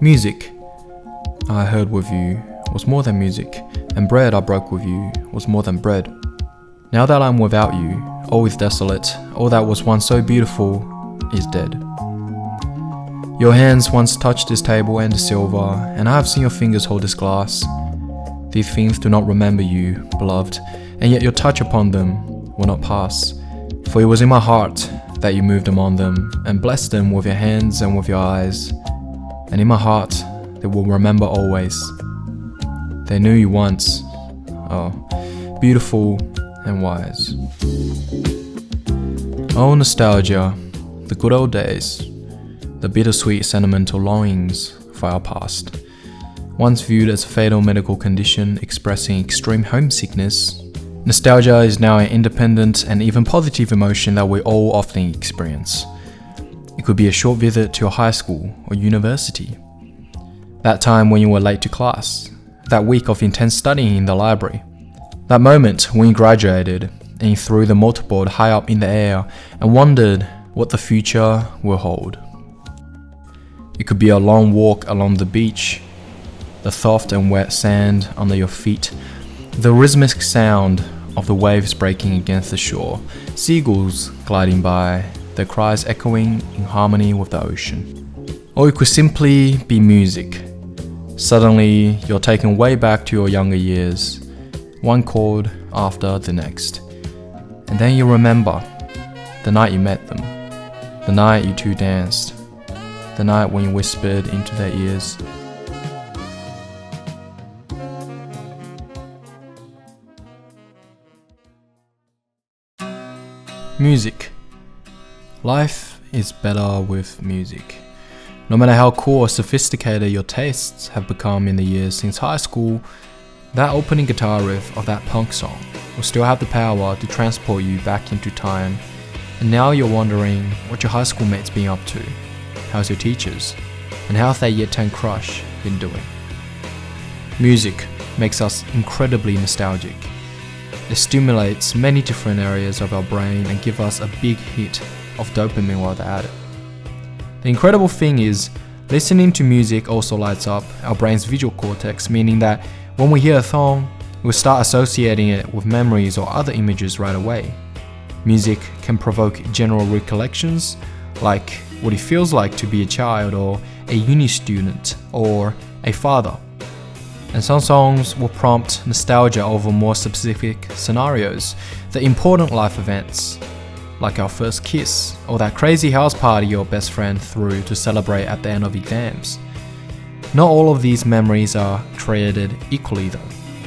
Music I heard with you was more than music, and bread I broke with you was more than bread. Now that I'm without you, all is desolate, all that was once so beautiful is dead. Your hands once touched this table and the silver, and I have seen your fingers hold this glass. These things do not remember you, beloved, and yet your touch upon them will not pass. For it was in my heart that you moved among them, and blessed them with your hands and with your eyes. And in my heart they will remember always. They knew you once, oh, beautiful and wise. Oh, nostalgia, the good old days, the bittersweet sentimental longings for our past. Once viewed as a fatal medical condition expressing extreme homesickness, nostalgia is now an independent and even positive emotion that we all often experience. It could be a short visit to a high school or university, that time when you were late to class, that week of intense studying in the library, that moment when you graduated and you threw the mortarboard high up in the air and wondered what the future will hold. It could be a long walk along the beach, the soft and wet sand under your feet, the rhythmic sound of the waves breaking against the shore, seagulls gliding by, their cries echoing in harmony with the ocean. Or it could simply be music. Suddenly, you're taken way back to your younger years, one chord after the next. And then you remember the night you met them, the night you two danced, the night when you whispered into their ears. Music. Life is better with music. No matter how cool or sophisticated your tastes have become in the years since high school, that opening guitar riff of that punk song will still have the power to transport you back into time. And now you're wondering what your high school mates been up to, how's your teachers, and how's that year 10 crush been doing. Music makes us incredibly nostalgic. It stimulates many different areas of our brain and gives us a big hit of dopamine while they're at it. The incredible thing is, listening to music also lights up our brain's visual cortex, meaning that when we hear a song, we'll start associating it with memories or other images right away. Music can provoke general recollections, like what it feels like to be a child or a uni student or a father. And some songs will prompt nostalgia over more specific scenarios, the important life events, like our first kiss, or that crazy house party your best friend threw to celebrate at the end of exams. Not all of these memories are created equally though.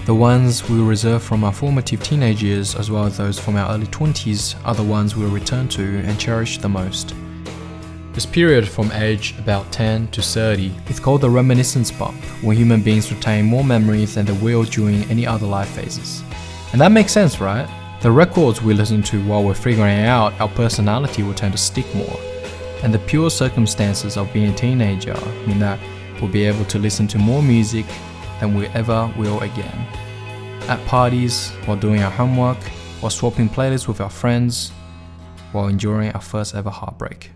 The ones we reserve from our formative teenage years, as well as those from our early 20s, are the ones we'll return to and cherish the most. This period from age about 10 to 30 is called the reminiscence bump, when human beings retain more memories than they will during any other life phases. And that makes sense, right? The records we listen to while we're figuring out our personality will tend to stick more. And the pure circumstances of being a teenager mean that we'll be able to listen to more music than we ever will again. At parties, while doing our homework, while swapping playlists with our friends, while enduring our first ever heartbreak.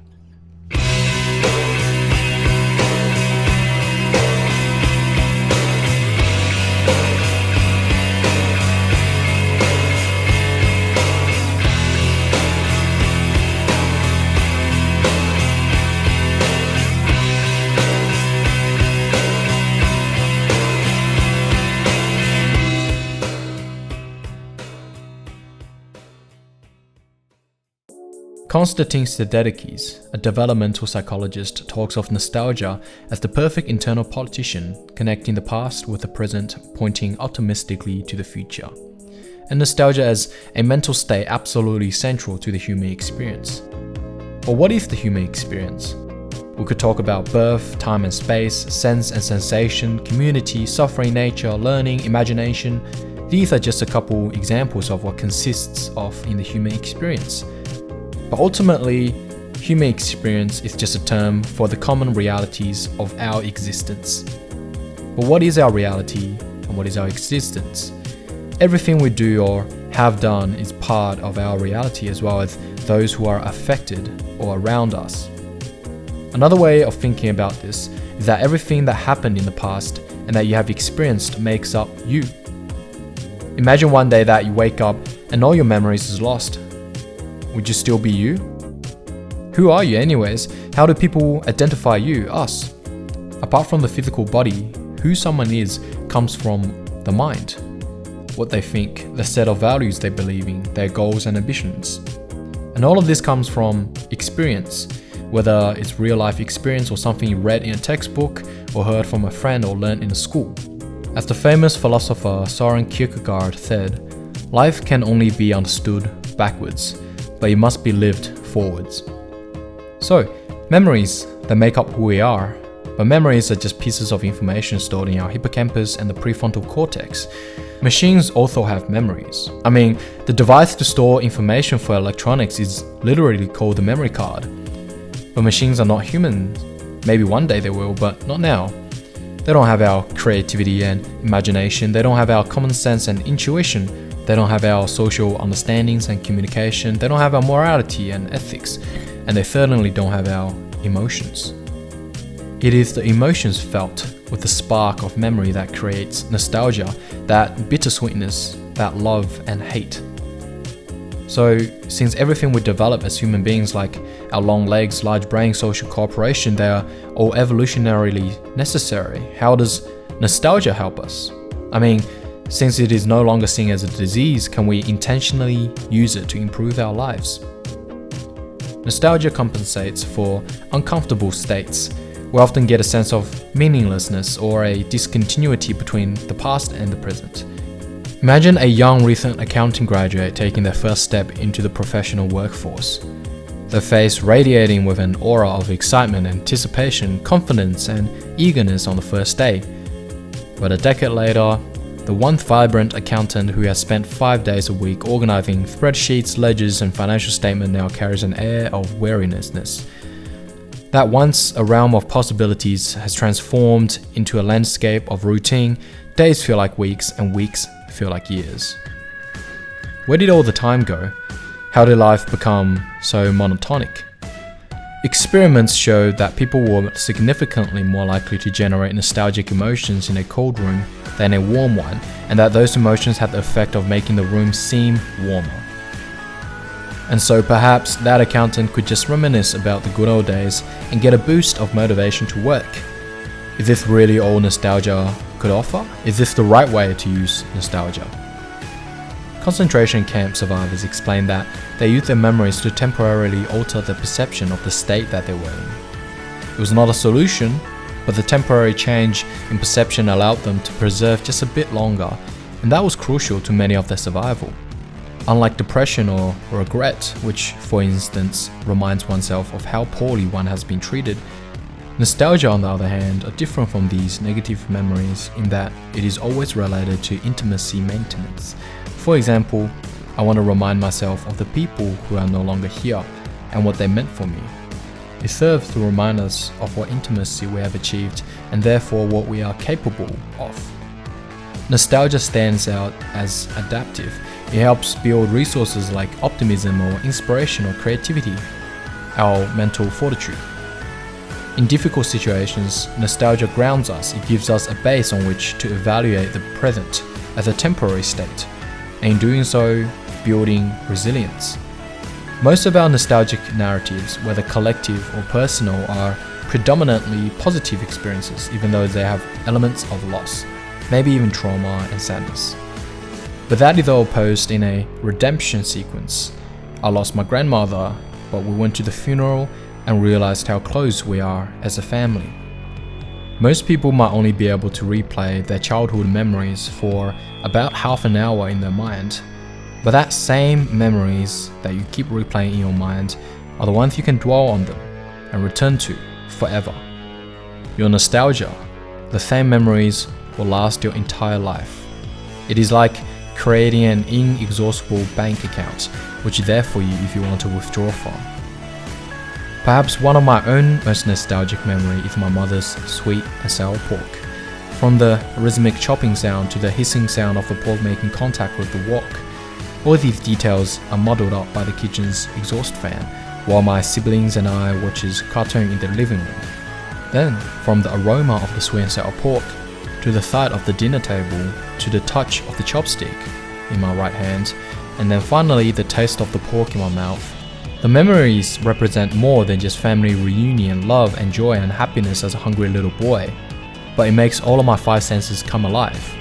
Konstantin Stedekis, a developmental psychologist, talks of nostalgia as the perfect internal politician, connecting the past with the present, pointing optimistically to the future. And nostalgia as a mental state absolutely central to the human experience. But what is the human experience? We could talk about birth, time and space, sense and sensation, community, suffering, nature, learning, imagination. These are just a couple examples of what consists of in the human experience. But ultimately, human experience is just a term for the common realities of our existence. But what is our reality and what is our existence? Everything we do or have done is part of our reality, as well as those who are affected or around us. Another way of thinking about this is that everything that happened in the past and that you have experienced makes up you. Imagine one day that you wake up and all your memories is lost. Would you still be you? Who are you anyways? How do people identify you, us? Apart from the physical body, who someone is comes from the mind. What they think, the set of values they believe in, their goals and ambitions. And all of this comes from experience, whether it's real life experience or something you read in a textbook or heard from a friend or learned in a school. As the famous philosopher Søren Kierkegaard said, life can only be understood backwards, but it must be lived forwards. So, memories, they make up who we are, but memories are just pieces of information stored in our hippocampus and the prefrontal cortex. Machines also have memories. I mean, the device to store information for electronics is literally called the memory card. But machines are not human. Maybe one day they will, but not now. They don't have our creativity and imagination. They don't have our common sense and intuition. They don't have our social understandings and communication. They don't have our morality and ethics. And they certainly don't have our emotions. It is the emotions felt with the spark of memory that creates nostalgia, that bittersweetness, that love and hate. So, since everything we develop as human beings, like our long legs, large brain, social cooperation, they are all evolutionarily necessary, how does nostalgia help us? I mean, since it is no longer seen as a disease, can we intentionally use it to improve our lives? Nostalgia compensates for uncomfortable states. We often get a sense of meaninglessness or a discontinuity between the past and the present. Imagine a young recent accounting graduate taking their first step into the professional workforce. Their face radiating with an aura of excitement, anticipation, confidence, and eagerness on the first day. But a decade later, the once vibrant accountant who has spent 5 days a week organizing spreadsheets, ledgers, and financial statements now carries an air of weariness. That once a realm of possibilities has transformed into a landscape of routine. Days feel like weeks and weeks feel like years. Where did all the time go? How did life become so monotonic? Experiments showed that people were significantly more likely to generate nostalgic emotions in a cold room than a warm one, and that those emotions had the effect of making the room seem warmer. And so perhaps that accountant could just reminisce about the good old days and get a boost of motivation to work. Is this really all nostalgia could offer? Is this the right way to use nostalgia? Concentration camp survivors explain that they use their memories to temporarily alter the perception of the state that they were in. It was not a solution, but the temporary change in perception allowed them to preserve just a bit longer, and that was crucial to many of their survival. Unlike depression or regret, which for instance reminds oneself of how poorly one has been treated, nostalgia on the other hand are different from these negative memories in that it is always related to intimacy maintenance. For example, I want to remind myself of the people who are no longer here and what they meant for me. It serves to remind us of what intimacy we have achieved and therefore what we are capable of. Nostalgia stands out as adaptive. It helps build resources like optimism or inspiration or creativity, our mental fortitude. In difficult situations, nostalgia grounds us. It gives us a base on which to evaluate the present as a temporary state, and in doing so, building resilience. Most of our nostalgic narratives, whether collective or personal, are predominantly positive experiences, even though they have elements of loss, maybe even trauma and sadness. But that is all posed in a redemption sequence. I lost my grandmother, but we went to the funeral and realized how close we are as a family. Most people might only be able to replay their childhood memories for about half an hour in their mind, but that same memories that you keep replaying in your mind are the ones you can dwell on them and return to forever. Your nostalgia, the same memories will last your entire life. It is like creating an inexhaustible bank account, which is there for you if you want to withdraw from. Perhaps one of my own most nostalgic memory is my mother's sweet and sour pork. From the rhythmic chopping sound to the hissing sound of the pork making contact with the wok, all these details are muddled up by the kitchen's exhaust fan, while my siblings and I watches cartoon in the living room. Then, from the aroma of the sweet and sour pork, to the thud of the dinner table, to the touch of the chopstick in my right hand, and then finally the taste of the pork in my mouth. The memories represent more than just family reunion, love and joy and happiness as a hungry little boy, but it makes all of my five senses come alive.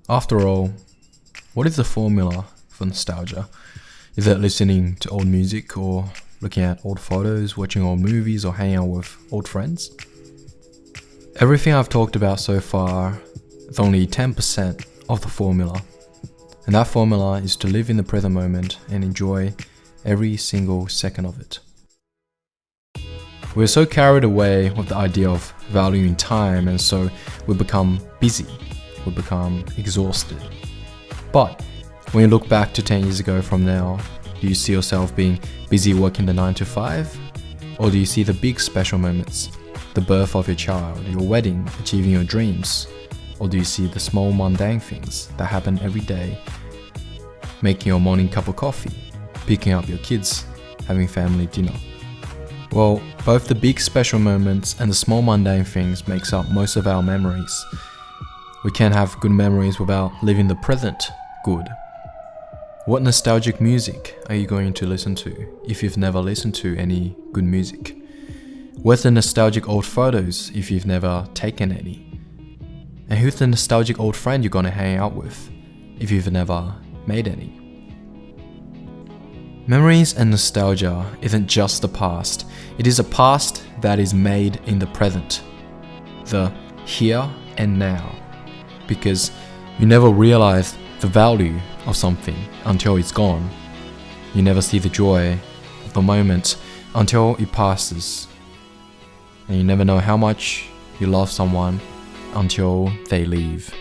After all, what is the formula for nostalgia? Is it listening to old music, or looking at old photos, watching old movies, or hanging out with old friends? Everything I've talked about so far is only 10% of the formula. And that formula is to live in the present moment and enjoy every single second of it. We're so carried away with the idea of valuing time, and so we become busy. We become exhausted. But when you look back to 10 years ago from now, do you see yourself being busy working the 9 to 5? Or do you see the big special moments, the birth of your child, your wedding, achieving your dreams? Or do you see the small mundane things that happen every day, making your morning cup of coffee, picking up your kids, having family dinner? Well, both the big special moments and the small mundane things makes up most of our memories. We can't have good memories without living the present good. What nostalgic music are you going to listen to if you've never listened to any good music? Where's the nostalgic old photos if you've never taken any? And who's the nostalgic old friend you're gonna hang out with if you've never made any? Memories and nostalgia isn't just the past, it is a past that is made in the present, the here and now. Because you never realize the value of something until it's gone. You never see the joy of the moment until it passes. And you never know how much you love someone until they leave.